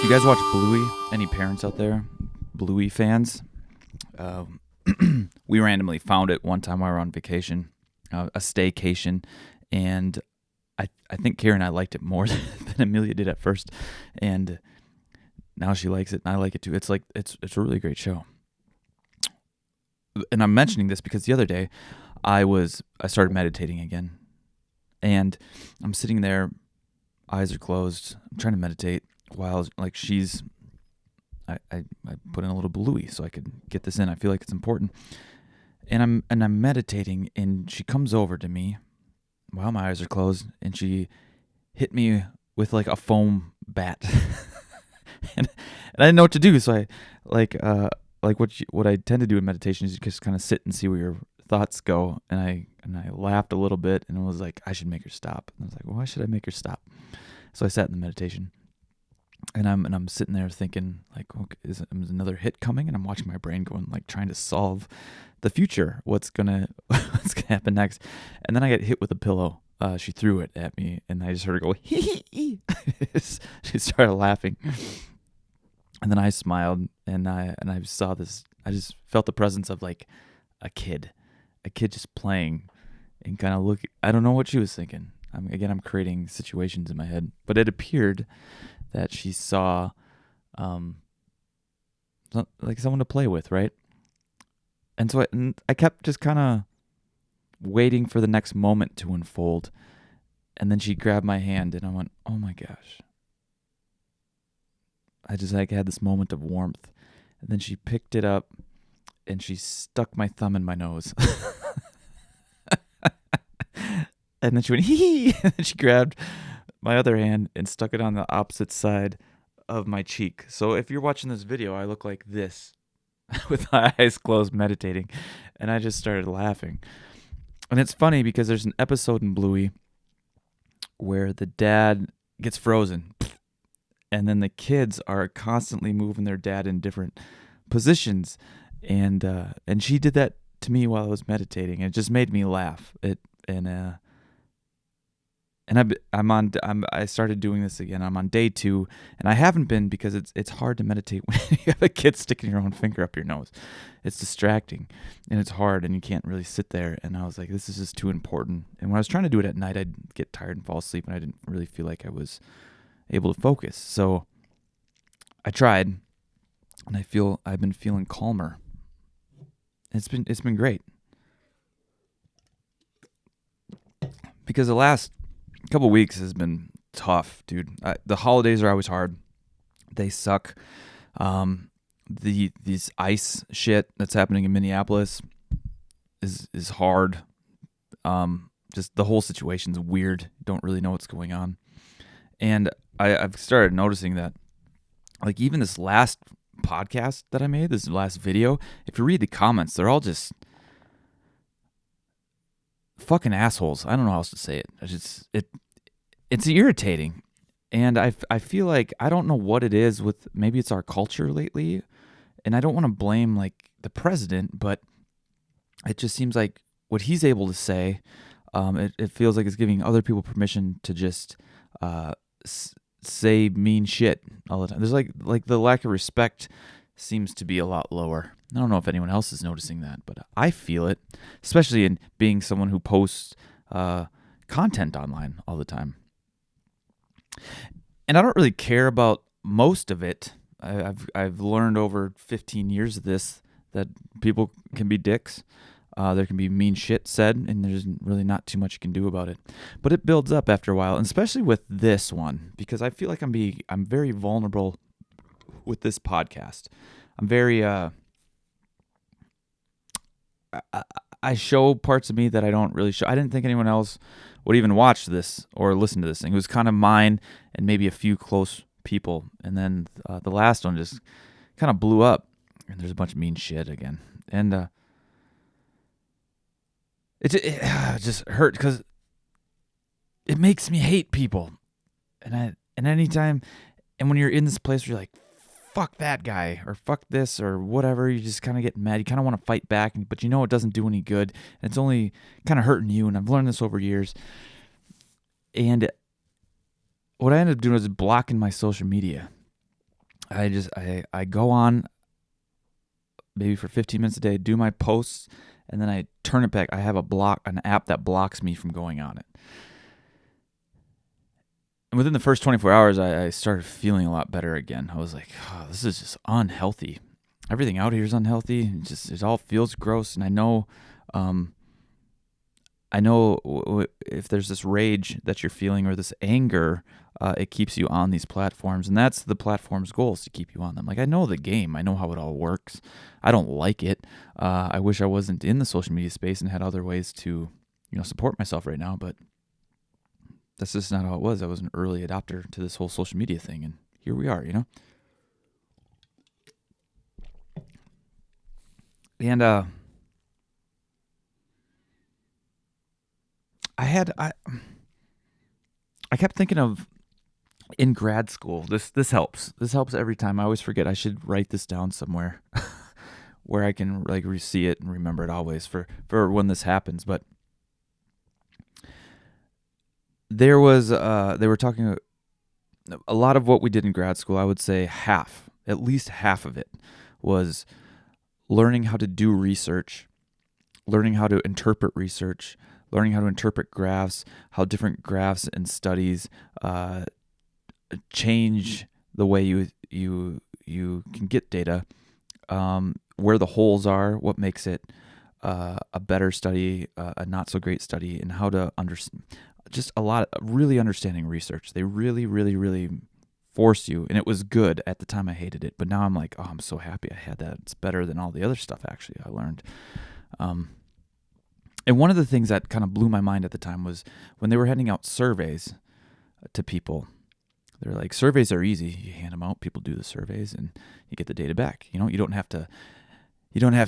You guys watch Bluey? Any parents out there? Bluey fans? We randomly found it one time while we were on vacation, a staycation, and I think Karen and I liked it more than Amelia did at first, and now she likes it and I like it too. It's a really great show. And I'm mentioning this because the other day I started meditating again, and I'm sitting there, eyes are closed, I'm trying to meditate while I put in a little Bluey so I could get this in. I feel like it's important. And I'm meditating, and she comes over to me while my eyes are closed, and she hit me with like a foam bat. and I didn't know what to do, so I what I tend to do in meditation is just kind of sit and see where your thoughts go. And I laughed a little bit, and was like, I should make her stop. And I was like, well, why should I make her stop? So I sat in the meditation. And I'm sitting there thinking, like, okay, is another hit coming? And I'm watching my brain going, like, trying to solve the future. What's gonna happen next? And then I get hit with a pillow. She threw it at me, and I just heard her go, hee hee hee. She started laughing, and then I smiled, and I saw this. I just felt the presence of like a kid just playing, and kind of look. I don't know what she was thinking. I'm creating situations in my head, but it appeared that she saw like someone to play with, right? And so I kept just kind of waiting for the next moment to unfold. And then she grabbed my hand, and I went, oh my gosh. I just had this moment of warmth. And then she picked it up, and she stuck my thumb in my nose. And then she went, hee. And then she grabbed my other hand and stuck it on the opposite side of my cheek. So if you're watching this video, I look like this with my eyes closed meditating. And I just started laughing. And it's funny because there's an episode in Bluey where the dad gets frozen. And then the kids are constantly moving their dad in different positions. And she did that to me while I was meditating. It just made me laugh. I started doing this again. I'm on day 2, and I haven't been because it's hard to meditate when you have a kid sticking your own finger up your nose. It's distracting, and it's hard, and you can't really sit there. And I was like, this is just too important. And when I was trying to do it at night, I'd get tired and fall asleep, and I didn't really feel like I was able to focus. So I tried, and I've been feeling calmer. It's been great. Because the last couple weeks has been tough, dude. The holidays are always hard. They suck. These ice shit that's happening in Minneapolis is hard. Just the whole situation's weird. Don't really know what's going on. And I've started noticing that, like, even this last podcast that I made, this last video, if you read the comments, they're all just fucking assholes. I don't know how else to say it. It's irritating, and I feel like I don't know what it is with. Maybe it's our culture lately, and I don't want to blame like the president, but it just seems like what he's able to say, it feels like it's giving other people permission to just say mean shit all the time. There's like the lack of respect seems to be a lot lower. I don't know if anyone else is noticing that, but I feel it, especially in being someone who posts content online all the time. And I don't really care about most of it. I've learned over 15 years of this that people can be dicks. There can be mean shit said, and there's really not too much you can do about it. But it builds up after a while, and especially with this one, because I feel like I'm very vulnerable with this podcast. I'm very I show parts of me that I don't really show. I didn't think anyone else would even watch this or listen to this thing. It was kind of mine and maybe a few close people. And then the last one just kind of blew up. And there's a bunch of mean shit again. And it just hurt because it makes me hate people. And anytime, and when you're in this place where you're like, fuck that guy, or fuck this, or whatever, you just kind of get mad. You kind of want to fight back, but you know it doesn't do any good. And it's only kind of hurting you, and I've learned this over years. And what I ended up doing was blocking my social media. I go on maybe for 15 minutes a day, do my posts, and then I turn it back. I have an app that blocks me from going on it. And within the first 24 hours, I started feeling a lot better again. I was like, oh, this is just unhealthy. Everything out here is unhealthy. It all feels gross. And I know if there's this rage that you're feeling or this anger, it keeps you on these platforms. And that's the platform's goal, is to keep you on them. Like, I know the game. I know how it all works. I don't like it. I wish I wasn't in the social media space and had other ways to, support myself right now. But that's just not how it was. I was an early adopter to this whole social media thing. And here we are, And I kept thinking of, in grad school, this helps. This helps every time. I always forget. I should write this down somewhere where I can like see it and remember it always for when this happens. But they were talking a lot of what we did in grad school. I would say at least half of it was learning how to do research, learning how to interpret research, learning how to interpret graphs, how different graphs and studies change the way you can get data, where the holes are, what makes it a better study, a not so great study, and how to understand. Just a lot of really understanding research. They really, really, really force you, and it was good. At the time I hated it, but now I'm like, oh, I'm so happy I had that. It's better than all the other stuff actually I learned. And one of the things that kind of blew my mind at the time was when they were handing out surveys to people. They're like, surveys are easy. You hand them out, people do the surveys, and you get the data back. You don't have to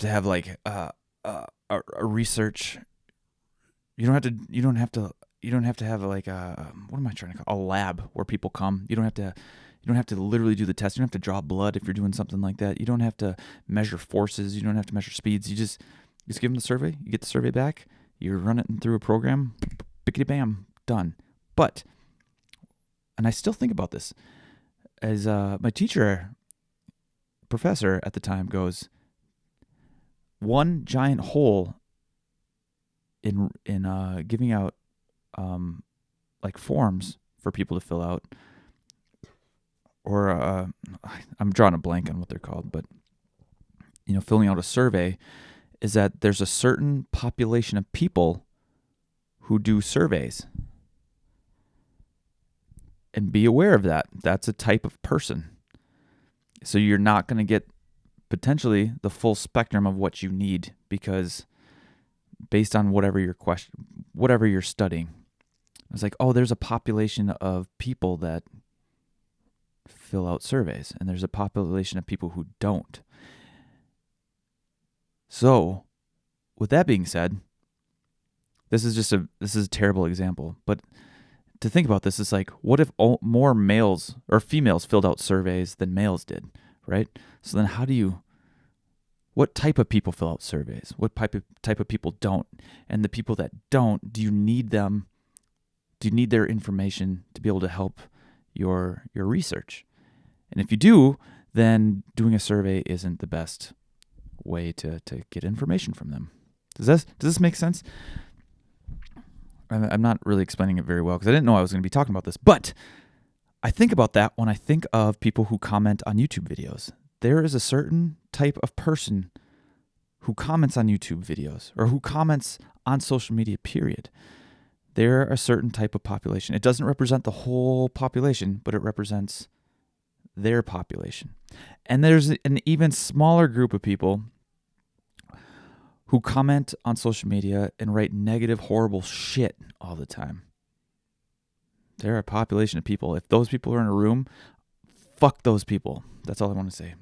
have like a research. You don't have to have like what am I trying to call, a lab where people come. You don't have to literally do the test. You don't have to draw blood if you're doing something like that. You don't have to measure forces. You don't have to measure speeds. You just give them the survey. You get the survey back. You run it through a program. Bickety bam, done. And I still think about this as my professor at the time goes, one giant hole in giving out like forms for people to fill out, or I'm drawing a blank on what they're called, but filling out a survey, is that there's a certain population of people who do surveys. And be aware of that. That's a type of person. So you're not going to get potentially the full spectrum of what you need, because based on whatever you're studying, it's like, oh, there's a population of people that fill out surveys, and there's a population of people who don't. So, with that being said, this is a terrible example, but to think about this, it's like, what if more males or females filled out surveys than males did, right? So then what type of people fill out surveys? What type of people don't? And the people that don't, do you need them? Do you need their information to be able to help your research? And if you do, then doing a survey isn't the best way to get information from them. Does this make sense? I'm not really explaining it very well because I didn't know I was going to be talking about this, but I think about that when I think of people who comment on YouTube videos. There is a certain type of person who comments on YouTube videos, or who comments on social media, period. They're a certain type of population. It doesn't represent the whole population, but it represents their population. And there's an even smaller group of people who comment on social media and write negative, horrible shit all the time. They're a population of people. If those people are in a room, fuck those people. That's all I want to say.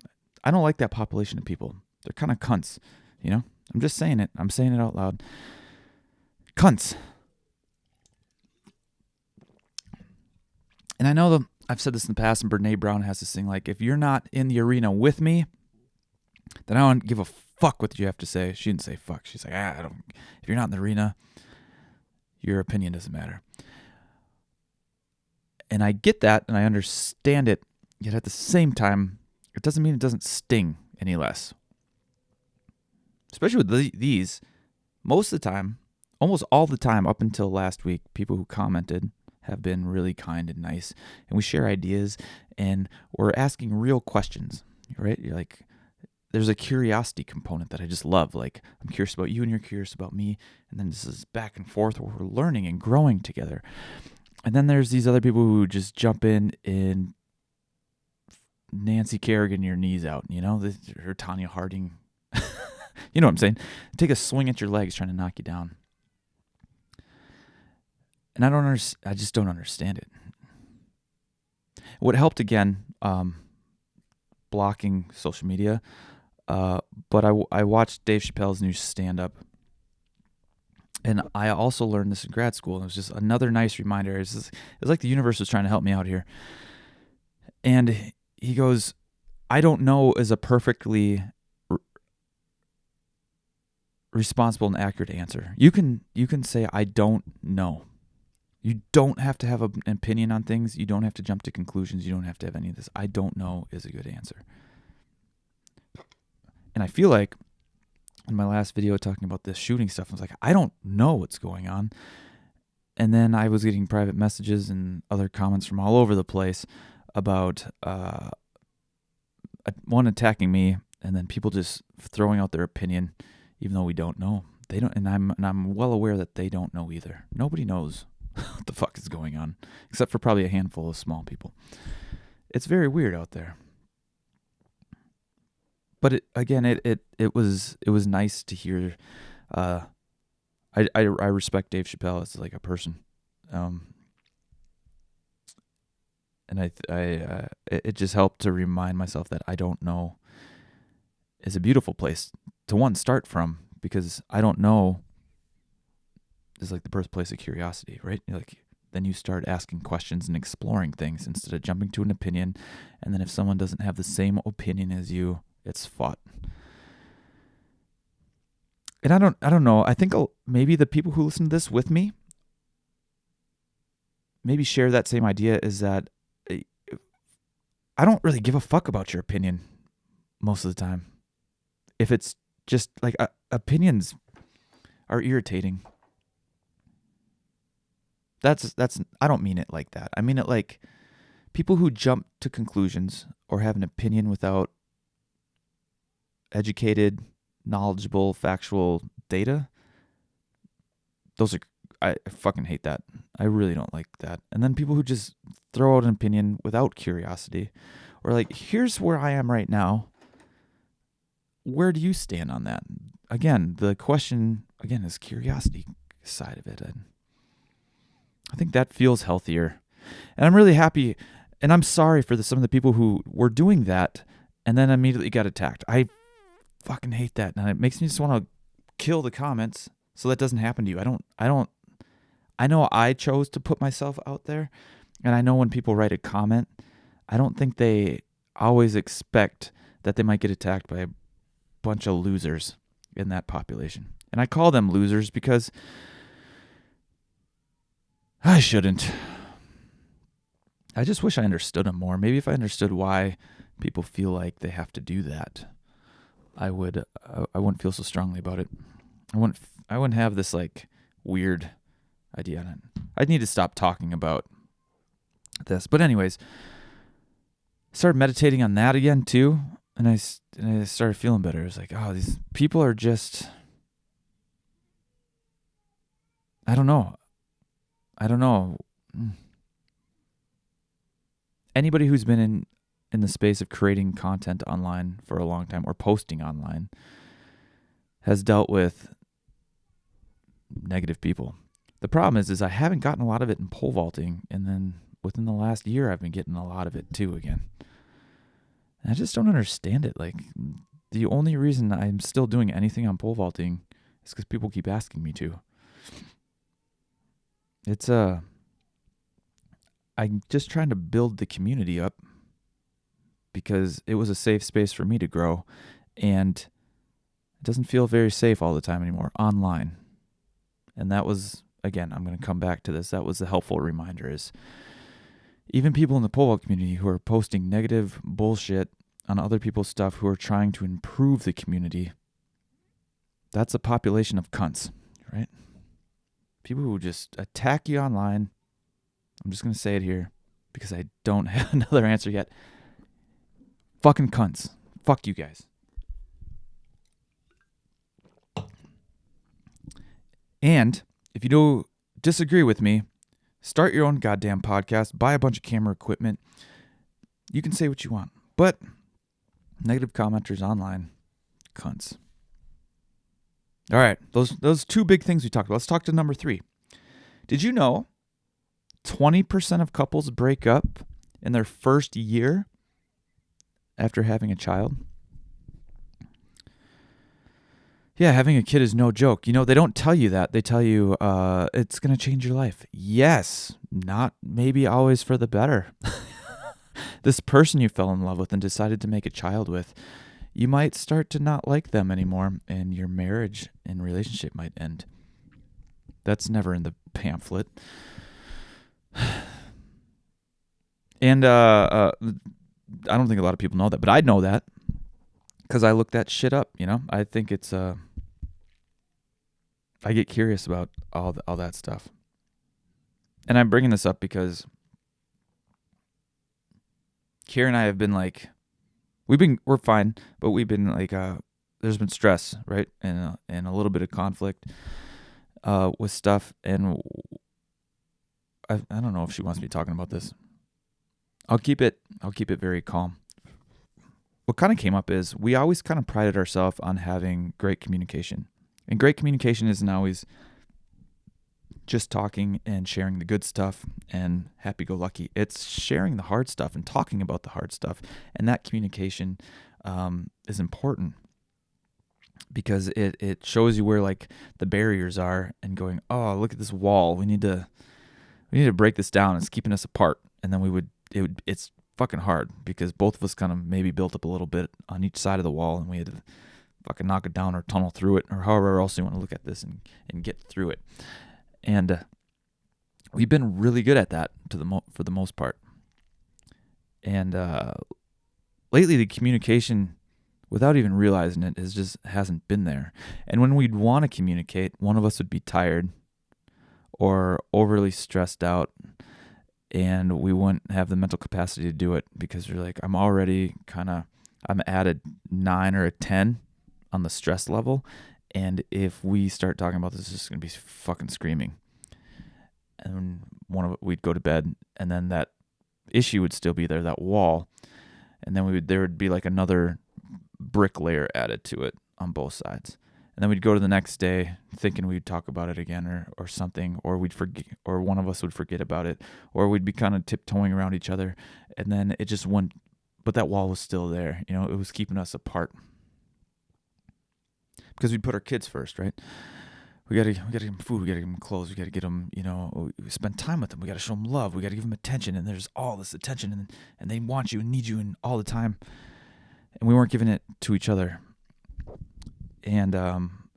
I don't like that population of people. They're kind of cunts, I'm just saying it. I'm saying it out loud. Cunts. And I know I've said this in the past, and Brene Brown has this thing like, if you're not in the arena with me, then I don't give a fuck what you have to say. She didn't say fuck. She's like, if you're not in the arena, your opinion doesn't matter. And I get that, and I understand it, yet at the same time, it doesn't mean it doesn't sting any less. Especially with these, most of the time, almost all the time up until last week, people who commented have been really kind and nice, and we share ideas, and we're asking real questions, right? You're like, there's a curiosity component that I just love. Like, I'm curious about you and you're curious about me, and then this is back and forth where we're learning and growing together. And then there's these other people who just jump in and Nancy Kerrigan your knees out, or Tanya Harding. You know what I'm saying? Take a swing at your legs trying to knock you down. And I just don't understand it. What helped, again, blocking social media, but I watched Dave Chappelle's new stand-up, and I also learned this in grad school, and it was just another nice reminder. It was like the universe was trying to help me out here. And he goes, I don't know is a perfectly responsible and accurate answer. You can say, I don't know. You don't have to have an opinion on things. You don't have to jump to conclusions. You don't have to have any of this. I don't know is a good answer. And I feel like in my last video talking about this shooting stuff, I was like, I don't know what's going on. And then I was getting private messages and other comments from all over the place about one attacking me, and then people just throwing out their opinion, even though we don't know. They don't, and I'm well aware that they don't know either. Nobody knows what the fuck is going on, except for probably a handful of small people. It's very weird out there. But it was nice to hear. I respect Dave Chappelle as like a person, and it just helped to remind myself that I don't know is a beautiful place to start from, because I don't know is like the birthplace of curiosity, right? Then you start asking questions and exploring things instead of jumping to an opinion, and then if someone doesn't have the same opinion as you, it's fought. And I don't know. I think maybe the people who listen to this with me maybe share that same idea, is that I don't really give a fuck about your opinion most of the time. If it's just like opinions are irritating. That's I don't mean it like that. I mean it like people who jump to conclusions or have an opinion without educated, knowledgeable, factual data. I fucking hate that. I really don't like that. And then people who just throw out an opinion without curiosity, or like, here's where I am right now. Where do you stand on that? Again, the question is curiosity side of it. And I think that feels healthier. And I'm really happy, and I'm sorry for some of the people who were doing that and then immediately got attacked. I fucking hate that. And it makes me just want to kill the comments so that doesn't happen to you. I know I chose to put myself out there, and I know when people write a comment, I don't think they always expect that they might get attacked by a bunch of losers in that population. And I call them losers because I shouldn't. I just wish I understood them more. Maybe if I understood why people feel like they have to do that, I wouldn't feel so strongly about it. I wouldn't have this like weird idea on it. I'd need to stop talking about this. But anyways, started meditating on that again too, and I started feeling better. It was like, oh, these people are just, I don't know. Anybody who's been in the space of creating content online for a long time or posting online has dealt with negative people. The problem is I haven't gotten a lot of it in pole vaulting, and then within the last year I've been getting a lot of it too again. And I just don't understand it. Like, the only reason I'm still doing anything on pole vaulting is because people keep asking me to. I'm just trying to build the community up because it was a safe space for me to grow, and it doesn't feel very safe all the time anymore online. And that was, again, I'm going to come back to this. That was the helpful reminder, is even people in the pole vault community who are posting negative bullshit on other people's stuff who are trying to improve the community, that's a population of cunts, right? People who just attack you online. I'm just going to say it here because I don't have another answer yet. Fucking cunts. Fuck you guys. And if you do disagree with me, start your own goddamn podcast, buy a bunch of camera equipment. You can say what you want. But negative commenters online, cunts. All right, those two big things we talked about. Let's talk to number 3. Did you know 20% of couples break up in their first year after having a child? Yeah, having a kid is no joke. You know, they don't tell you that. They tell you it's going to change your life. Yes, not maybe always for the better. This person you fell in love with and decided to make a child with, you might start to not like them anymore, and your marriage and relationship might end. That's never in the pamphlet. And I don't think a lot of people know that, but I know that because I look that shit up. You know, I think it's I get curious about all that stuff, and I'm bringing this up because Kira and I have been like, we're fine, but we've been like, there's been stress, right, and a little bit of conflict with stuff, and I don't know if she wants me talking about this. I'll keep it very calm. What kind of came up is we always kind of prided ourselves on having great communication, and great communication isn't always just talking and sharing the good stuff and happy-go-lucky. It's sharing the hard stuff and talking about the hard stuff, and that communication is important because it shows you where like the barriers are and going, oh, look at this wall. We need to break this down. It's keeping us apart. And then it's fucking hard because both of us kind of maybe built up a little bit on each side of the wall, and we had to fucking knock it down or tunnel through it or however else you want to look at this and get through it. And we've been really good at that for the most part. And lately, the communication, without even realizing it, hasn't been there. And when we'd want to communicate, one of us would be tired or overly stressed out, and we wouldn't have the mental capacity to do it because we're like, I'm at a 9 or a 10 on the stress level. And if we start talking about this, it's just going to be fucking screaming. And we'd go to bed, and then that issue would still be there, that wall. And then there would be like another brick layer added to it on both sides. And then we'd go to the next day thinking we'd talk about it again or something, or we'd forget, or one of us would forget about it, or we'd be kind of tiptoeing around each other. And then it just went, but that wall was still there. You know, it was keeping us apart. Because we'd put our kids first, right? We gotta give them food. We gotta give them clothes. We gotta get them, we spend time with them. We gotta show them love. We gotta give them attention. And there's all this attention, and they want you and need you and all the time. And we weren't giving it to each other. And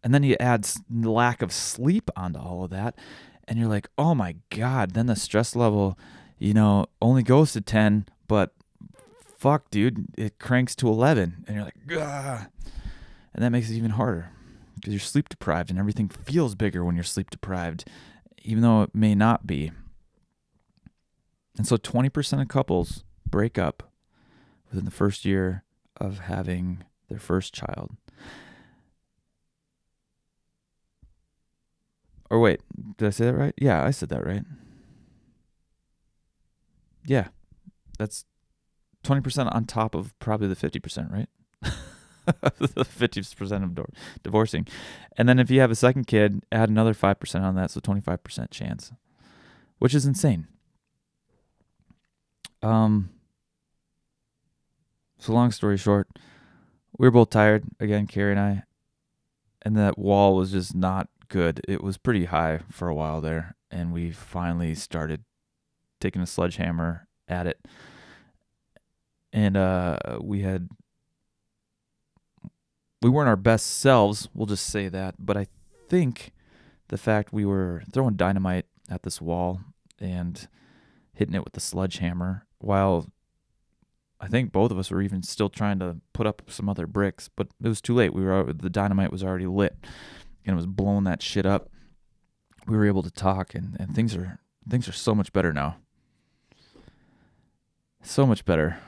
then you add lack of sleep onto all of that, and you're like, oh my God. Then the stress level, only goes to 10, but fuck, dude, it cranks to 11, and you're like, gah. And that makes it even harder because you're sleep deprived, and everything feels bigger when you're sleep deprived, even though it may not be. And so 20% of couples break up within the first year of having their first child. Or wait, did I say that right? Yeah, I said that right. Yeah, that's 20% on top of probably the 50%, right? The 50% of divorcing. And then if you have a second kid, add another 5% on that, so 25% chance, which is insane. So long story short, we were both tired, again, Carrie and I, and that wall was just not good. It was pretty high for a while there, and we finally started taking a sledgehammer at it. And we weren't our best selves, we'll just say that, but I think the fact we were throwing dynamite at this wall and hitting it with the sledgehammer, while I think both of us were even still trying to put up some other bricks, but it was too late. The dynamite was already lit and it was blowing that shit up. We were able to talk, and things are so much better now. So much better.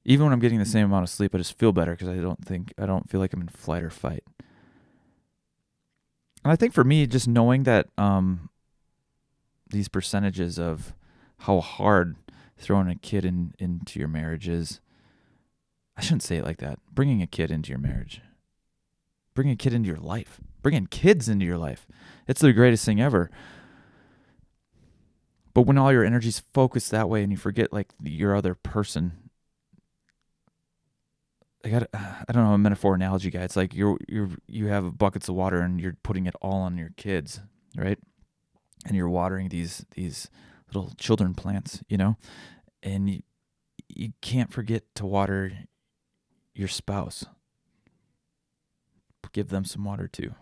Even when I'm getting the same amount of sleep, I just feel better because I don't feel like I'm in flight or fight. And I think for me, just knowing that these percentages of how hard throwing a kid into your marriage is, I shouldn't say it like that. Bringing a kid into your marriage. Bringing a kid into your life. Bringing kids into your life. It's the greatest thing ever. But when all your energy's focused that way and you forget like your other person, I don't know, a metaphor analogy guy. It's like you have buckets of water and you're putting it all on your kids, right? And you're watering these little children plants, and you can't forget to water your spouse. Give them some water too.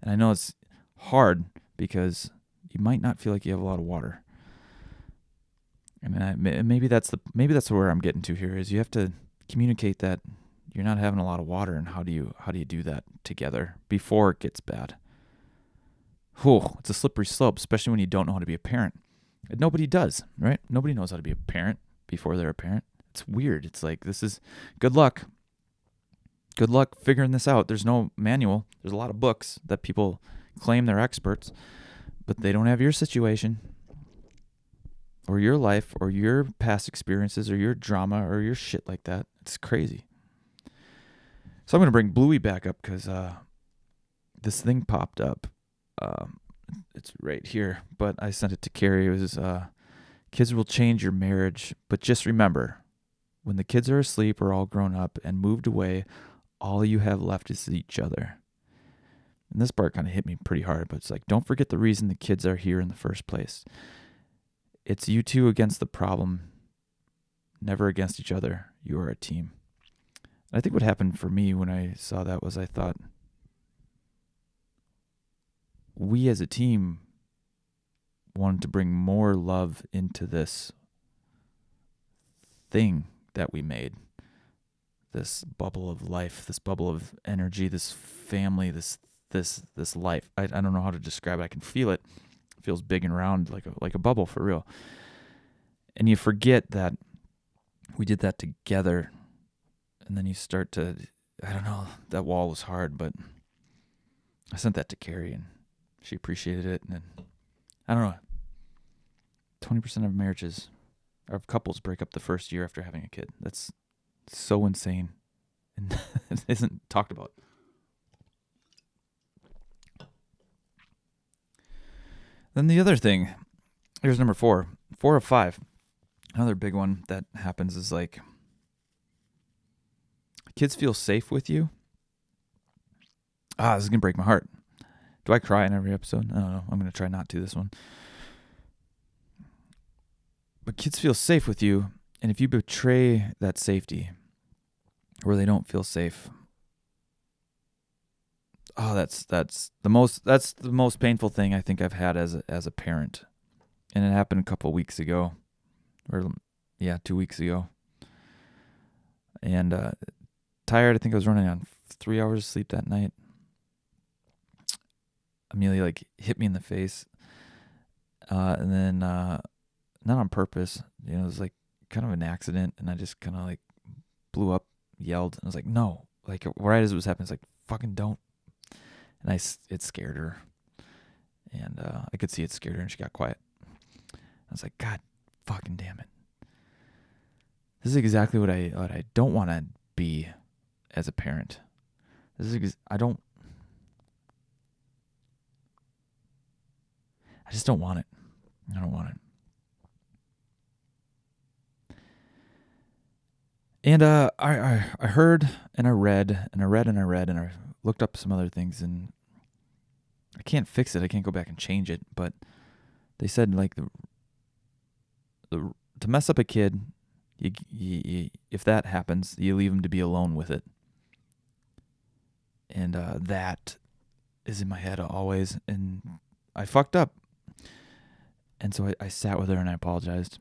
And I know it's hard because you might not feel like you have a lot of water. And maybe that's where I'm getting to here is you have to communicate that you're not having a lot of water, and how do you do that together before it gets bad? It's a slippery slope, especially when you don't know how to be a parent. And nobody does, right? Nobody knows how to be a parent before they're a parent. It's weird. It's like, this is good luck. Good luck figuring this out. There's no manual. There's a lot of books that people claim they're experts, but they don't have your situation or your life or your past experiences or your drama or your shit like that. It's crazy. So I'm going to bring Bluey back up because this thing popped up. It's right here, but I sent it to Carrie. It was, kids will change your marriage, but just remember, when the kids are asleep or all grown up and moved away, all you have left is each other. And this part kind of hit me pretty hard, but it's like, don't forget the reason the kids are here in the first place. It's you two against the problem, never against each other. You are a team. And I think what happened for me when I saw that was I thought, we as a team wanted to bring more love into this thing that we made. This bubble of life, this bubble of energy, this family, this life. I don't know how to describe it. I can feel it. It feels big and round, like a bubble for real. And you forget that we did that together. And then you start to, I don't know, that wall was hard, but I sent that to Carrie and she appreciated it. And then, I don't know, 20% of marriages, or couples break up the first year after having a kid. That's so insane, and it isn't talked about. Then the other thing, here's number 4 of 5. Another big one that happens is like, kids feel safe with you. This is gonna break my heart. Do I cry in every episode? I don't know. I'm gonna try not to this one. But kids feel safe with you, and if you betray that safety, or they don't feel safe, that's the most painful thing I think I've had as a parent, and it happened a couple weeks ago, 2 weeks ago, and tired. I think I was running on 3 hours of sleep that night. Amelia hit me in the face, and then not on purpose. It was kind of an accident, and I just kind of blew up, yelled, and I was like, no, right as it was happening, it's like, fucking don't. And it scared her, and I could see it scared her, and she got quiet. I was like, God fucking damn it. This is exactly what I don't want to be as a parent. I just don't want it. I don't want it. And I heard and I read and I read and I read and I looked up some other things, and I can't fix it. I can't go back and change it. But they said to mess up a kid, you, if that happens, you leave him to be alone with it. And that is in my head always. And I fucked up. And so I sat with her and I apologized.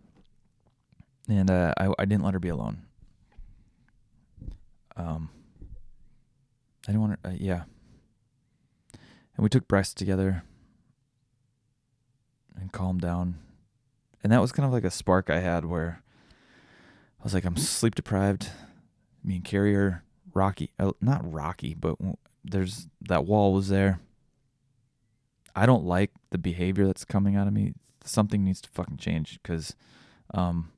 And I didn't let her be alone. I didn't want her, yeah. And we took breaths together and calmed down. And that was kind of like a spark I had where I was like, I'm sleep deprived. Me and Carrie are rocky. Not rocky, but there's that wall was there. I don't like the behavior that's coming out of me. Something needs to fucking change because I'm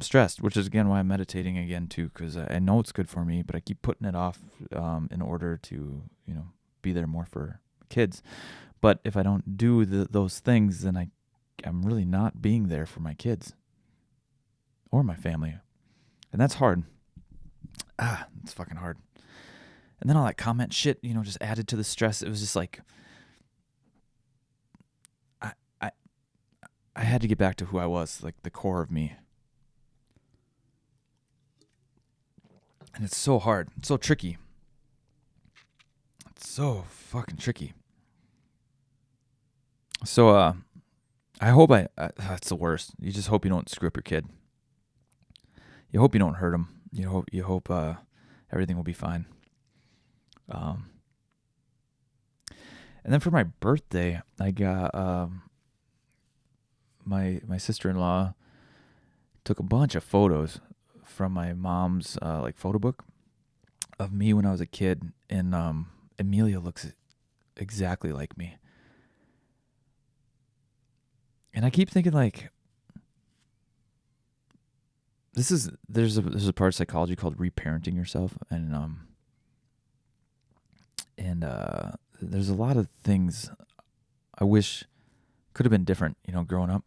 stressed, which is again why I'm meditating again too, because I know it's good for me, but I keep putting it off in order to, be there more for kids. But if I don't do those things, then I'm really not being there for my kids or my family. And that's hard. It's fucking hard. And then all that comment shit, just added to the stress. It was just like, I had to get back to who I was, like the core of me. And it's so hard. It's so tricky. It's so fucking tricky. So, I hope that's the worst. You just hope you don't screw up your kid. You hope you don't hurt him. You hope everything will be fine. And then for my birthday, I got my sister-in-law took a bunch of photos from my mom's like photo book of me when I was a kid, and Amelia looks exactly like me. And I keep thinking like there's a part of psychology called reparenting yourself, and there's a lot of things I wish could have been different, growing up.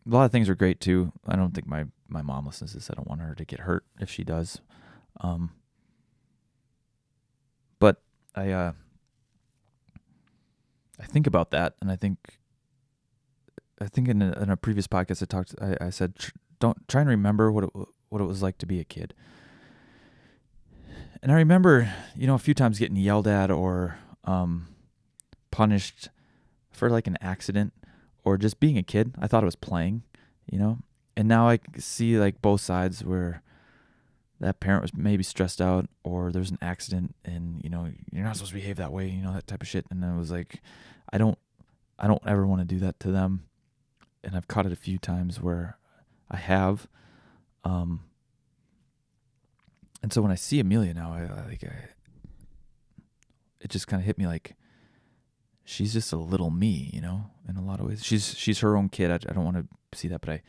A lot of things are great too. I don't think my mom listens to this. I don't want her to get hurt if she does. But I think about that, and I think in a previous podcast I said don't try and remember what it was like to be a kid. And I remember, a few times getting yelled at or punished for like an accident or just being a kid. I thought it was playing, And now I see like both sides where that parent was maybe stressed out or there's an accident and, you're not supposed to behave that way, that type of shit. And I was like, I don't ever want to do that to them. And I've caught it a few times where I have. And so when I see Amelia now, it just kind of hit me like she's just a little me, in a lot of ways. She's her own kid. I don't want to see that, but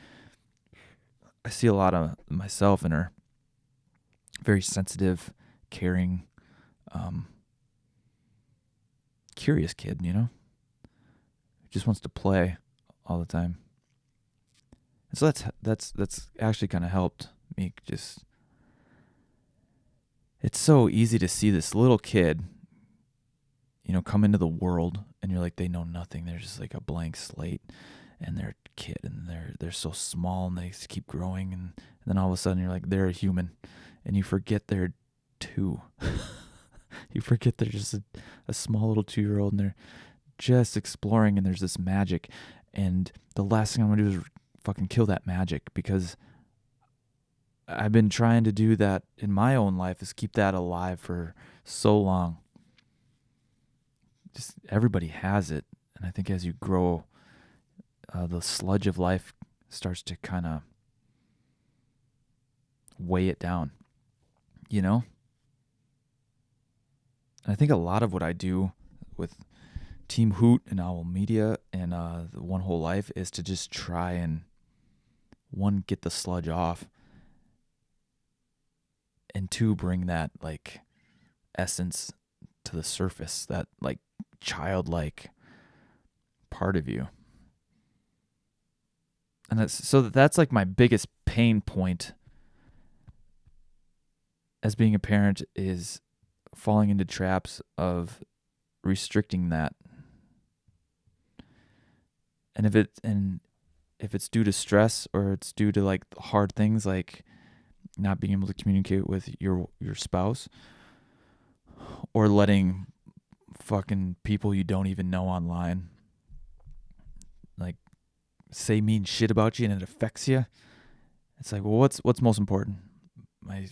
I see a lot of myself in her. Very sensitive, caring, curious kid, just wants to play all the time. And so that's actually kind of helped me just. It's so easy to see this little kid, come into the world, and you're like, they know nothing. They're just like a blank slate, and they're a kid, and they're so small, and they keep growing, and then all of a sudden you're like, they're a human, and you forget they're two. You forget they're just a small little 2-year-old, and they're just exploring, and there's this magic, and the last thing I'm gonna do is fucking kill that magic, because I've been trying to do that in my own life, is keep that alive for so long. Just everybody has it. And I think as you grow, the sludge of life starts to kind of weigh it down, And I think a lot of what I do with Team Hoot and Owl Media and the One Whole Life is to just try and, one, get the sludge off, and two, bring that like essence to the surface, that like childlike part of you. And that's like my biggest pain point as being a parent, is falling into traps of restricting that. And if it's due to stress, or it's due to like hard things like not being able to communicate with your spouse, or letting fucking people you don't even know online like say mean shit about you and it affects you. It's like, well, what's most important? My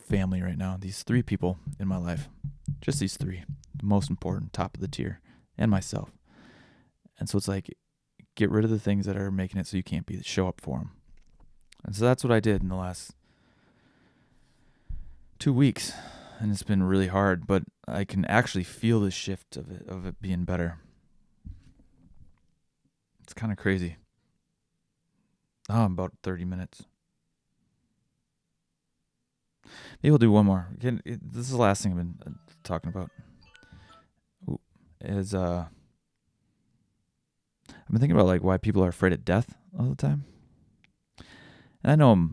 family right now. These 3 people in my life. Just these 3. The most important, top of the tier. And myself. And so it's like, get rid of the things that are making it so you can't show up for them. And so that's what I did in the last 2 weeks. And it's been really hard, but I can actually feel the shift of it being better. It's kind of crazy. Oh, about 30 minutes. Maybe we'll do one more. Again, this is the last thing I've been talking about. I've been thinking about like why people are afraid of death all the time. And I know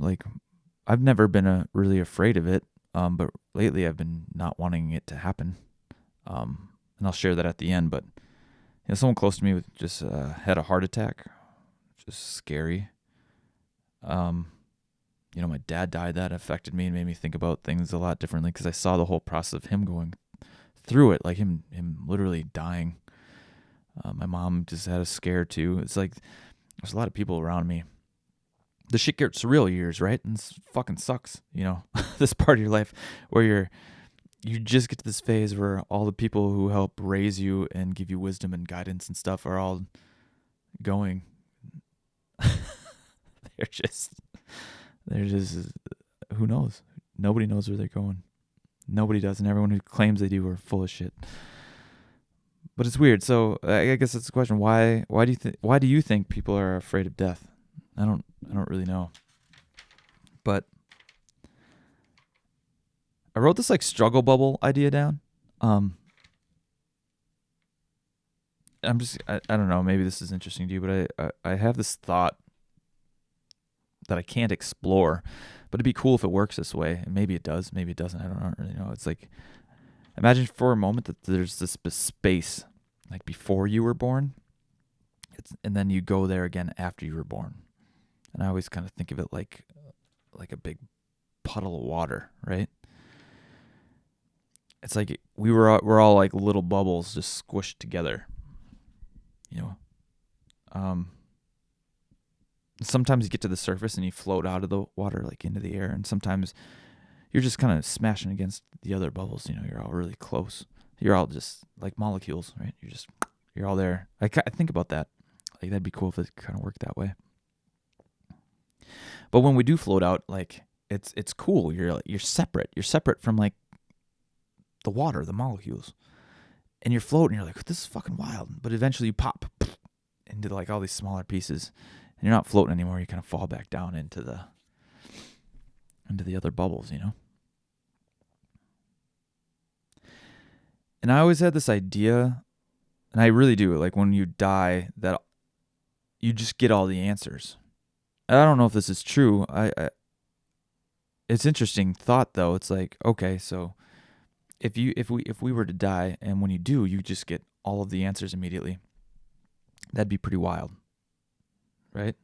I've never been really afraid of it, but lately I've been not wanting it to happen. And I'll share that at the end. But someone close to me just had a heart attack, just scary. My dad died. That affected me and made me think about things a lot differently because I saw the whole process of him going through it, like him literally dying. My mom just had a scare too. It's like there's a lot of people around me. The shit gets real years, right? And it fucking sucks, this part of your life where you just get to this phase where all the people who help raise you and give you wisdom and guidance and stuff are all going. They're just, who knows? Nobody knows where they're going. Nobody does, and everyone who claims they do are full of shit. But it's weird. So I guess that's the question. Why do you think people are afraid of death? I don't really know. But I wrote this like struggle bubble idea down. I don't know, maybe this is interesting to you, but I have this thought that I can't explore, but it'd be cool if it works this way. And maybe it does, maybe it doesn't. I don't really know. It's like, imagine for a moment that there's this space like before you were born, and then you go there again after you were born. And I always kind of think of it like a big puddle of water, right? It's like we're all like little bubbles just squished together. Sometimes you get to the surface and you float out of the water like into the air, and sometimes you're just kind of smashing against the other bubbles. You're all really close. You're all just like molecules, right? You're all there. I think about that. Like that'd be cool if it kind of worked that way. But when we do float out, like it's cool. You're separate. You're separate from like the water, the molecules, and you're floating. You're like, this is fucking wild. But eventually you pop into like all these smaller pieces, and you're not floating anymore. You kind of fall back down into the other bubbles, And I always had this idea, and I really do, like when you die, that you just get all the answers. I don't know if this is true. It's interesting thought though. It's like, okay, so if we were to die, and when you do, you just get all of the answers immediately. That'd be pretty wild, right?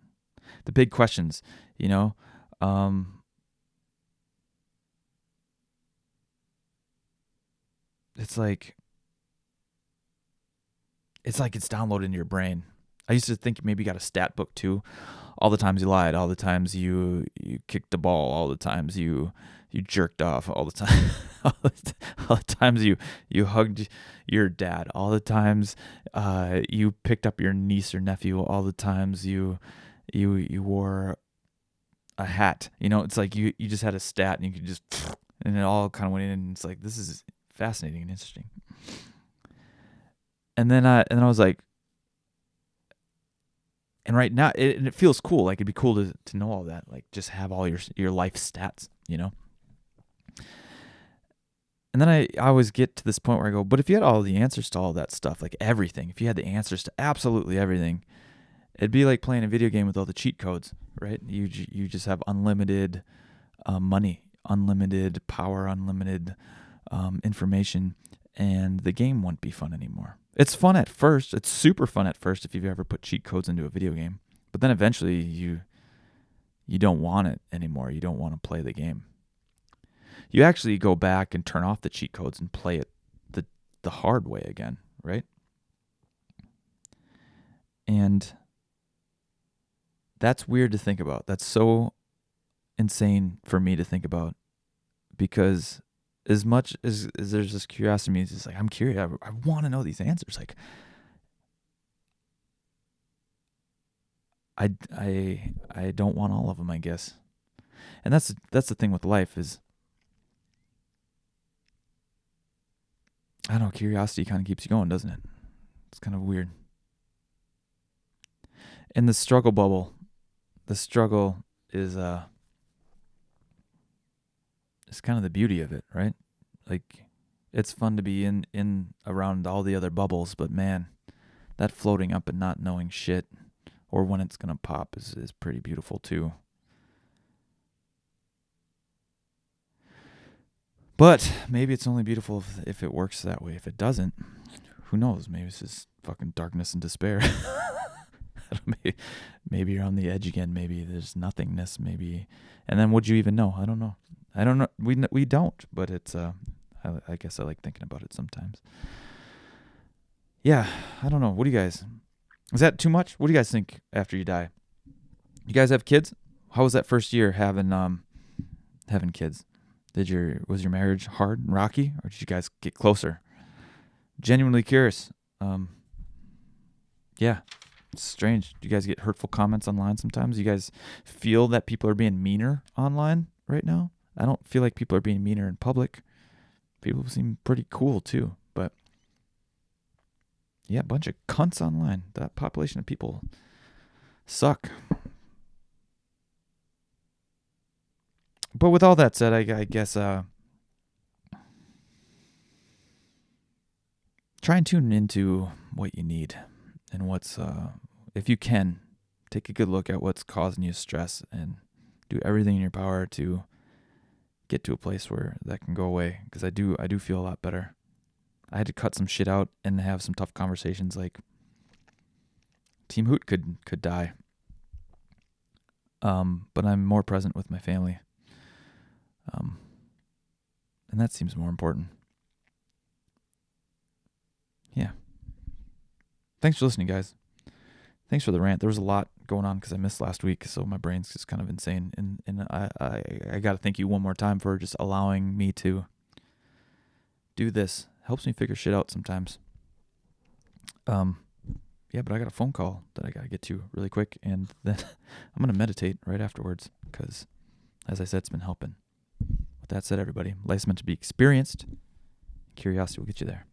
The big questions, it's like it's downloaded into your brain. I used to think maybe you got a stat book too. All the times you lied, all the times you kicked the ball, all the times you jerked off, all the time, all the times you hugged your dad, all the times you picked up your niece or nephew, all the times you wore a hat. It's like you just had a stat and you could just, and it all kind of went in. And it's like, this is fascinating and interesting. And then I was like, and right now it feels cool. Like it'd be cool to know all that. Like just have all your life stats, And then I always get to this point where I go, but if you had all the answers to all that stuff, like everything, if you had the answers to absolutely everything, it'd be like playing a video game with all the cheat codes, right? You just have unlimited money, unlimited power, unlimited information, and the game wouldn't be fun anymore. It's fun at first. It's super fun at first if you've ever put cheat codes into a video game. But then eventually you don't want it anymore. You don't want to play the game. You actually go back and turn off the cheat codes and play it the hard way again, right? And That's weird to think about. That's so insane for me to think about, because as much as there's this curiosity in me, it's just like, I'm curious. I want to know these answers. Like, I don't want all of them, I guess. And that's the thing with life is, I don't know, curiosity kind of keeps you going, doesn't it? It's kind of weird. And the struggle bubble, the struggle is it's kind of the beauty of it, right? Like, it's fun to be in around all the other bubbles, but man, that floating up and not knowing shit or when it's gonna pop is pretty beautiful too. But maybe it's only beautiful if it works that way. If it doesn't, who knows? Maybe it's just fucking darkness and despair. maybe you're on the edge again. Maybe there's nothingness. Maybe, and then would you even know? I don't know. I don't know. We don't. But it's I guess I like thinking about it sometimes. Yeah, I don't know. What do you guys? Is that too much? What do you guys think after you die? You guys have kids? How was that first year having kids? Was your marriage hard and rocky, or did you guys get closer? Genuinely curious. Yeah, it's strange. Do you guys get hurtful comments online sometimes? You guys feel that people are being meaner online right now? I don't feel like people are being meaner in public. People seem pretty cool too, but yeah, a bunch of cunts online. That population of people suck. But with all that said, I guess try and tune into what you need and what's, if you can, take a good look at what's causing you stress and do everything in your power to get to a place where that can go away. Because I do feel a lot better. I had to cut some shit out and have some tough conversations, like Team Hoot could die. But I'm more present with my family. And that seems more important. Yeah. Thanks for listening, guys. Thanks for the rant. There was a lot going on because I missed last week, so my brain's just kind of insane. And I got to thank you one more time for just allowing me to do this. Helps me figure shit out sometimes. Yeah, but I got a phone call that I got to get to really quick, and then I'm going to meditate right afterwards because, as I said, it's been helping. With that said, everybody, life's meant to be experienced. Curiosity will get you there.